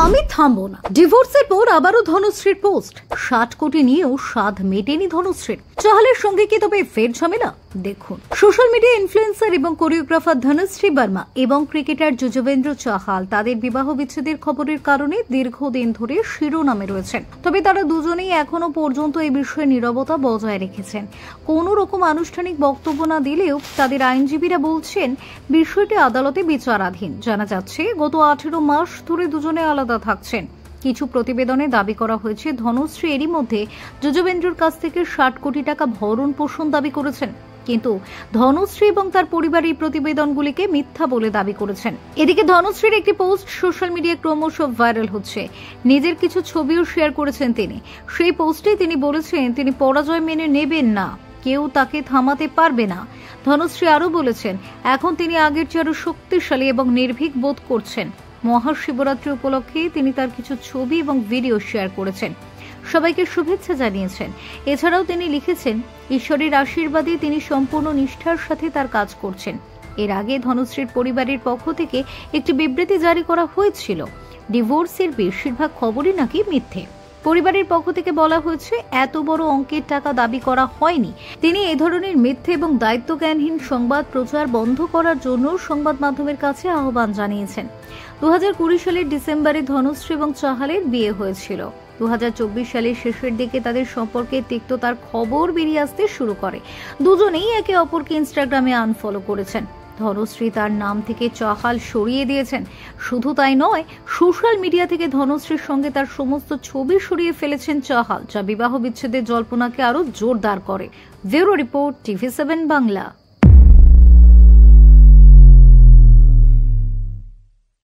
আমি থামবো না। ডিভোর্সের পর আবারও ধনশ্রীর পোস্ট। 60 কোটি নিয়েও স্বাদ মেটেনি ধনশ্রীর। চাহালের সঙ্গে কি তবে ফের ঝামেলা? দেখুন, সোশ্যাল মিডিয়া ইনফ্লুয়েন্সার এবং কোরিওগ্রাফার ধনশ্রী বর্মা এবং ক্রিকেটার যুজবেন্দ্র চাহাল তাদের বিবাহ বিচ্ছেদের খবরের কারণে দীর্ঘদিন ধরে শিরোনামে রয়েছেন। তবে তারা দুজনেই এখনো পর্যন্ত এই বিষয়ে নীরবতা বজায় রেখেছেন। কোনো রকম আনুষ্ঠানিক বক্তব্য না দিলেও তাদের আইনজীবীরা বলছেন বিষয়টি আদালতে বিচারাধীন। জানা যাচ্ছে গত 18 মাস ধরে দুজনে আলাদা থাকছেন। কিছু প্রতিবেদনে দাবি করা হয়েছে ধনশ্রী এরই মধ্যে যুজবেন্দ্রর কাছ থেকে 60 কোটি টাকা ভরণ পোষণ দাবি করেছেন, কিন্তু ধনশ্রী এবং তার পরিবার এই প্রতিবেদনগুলিকে মিথ্যা বলে দাবি করেছেন। এদিকে ধনশ্রীর একটি পোস্ট সোশ্যাল মিডিয়ায় ক্রমশ ভাইরাল হচ্ছে। নিজের কিছু ছবিও শেয়ার করেছেন তিনি। সেই পোস্টে তিনি বলেছেন তিনি পরাজয় মেনে নেবেন না, কেউ তাকে থামাতে পারবে না। ধনশ্রী আরও বলেছেন এখন তিনি আগের চেয়ে আরো শক্তিশালী এবং নির্ভীক বোধ করছেন। মহাশিবরাত্রি উপলক্ষে তিনি তার কিছু ছবি এবং ভিডিও শেয়ার করেছেন, সবাইকে শুভেচ্ছা জানিয়েছেন। এছাড়াও তিনি লিখেছেন ঈশ্বরের আশীর্বাদে তিনি সম্পূর্ণ নিষ্ঠার সাথে তার কাজ করছেন। এর আগে ধনশ্রীর পরিবারের পক্ষ থেকে একটি বিবৃতি জারি করা হয়েছিল। ডিভোর্সের বেশিরভাগ খবরই নাকি মিথ্যে। পরিবারের পক্ষ থেকে বলা হয়েছে এত বড় অঙ্কের টাকা দাবি করা হয়নি। তিনি এ ধরনের মিথ্যে এবং দায়িত্বজ্ঞানহীন সংবাদ প্রচার বন্ধ করার জন্য সংবাদ মাধ্যমের কাছে আহ্বান জানিয়েছেন। 2020 সালের ডিসেম্বরে ধনশ্রী এবং চাহালের বিয়ে হয়েছিল। 2024 সালের শেষের দিকে তাদের সম্পর্কে তিক্ততার খবর বেরিয়ে আসতে শুরু করে। দুজনেই একে অপরকে ইনস্টাগ্রামে আনফলো করেছেন। ধনশ্রী তার নাম থেকে চাহাল সরিয়ে দিয়েছেন। শুধু তাই নয়, সোশ্যাল মিডিয়া থেকে ধনশ্রীর সঙ্গে তার সমস্ত ছবি সরিয়ে ফেলেছেন চাহাল, যা বিবাহ বিচ্ছেদের জল্পনাকে আরো জোরদার করে। Bureau report, TV7 Bangla.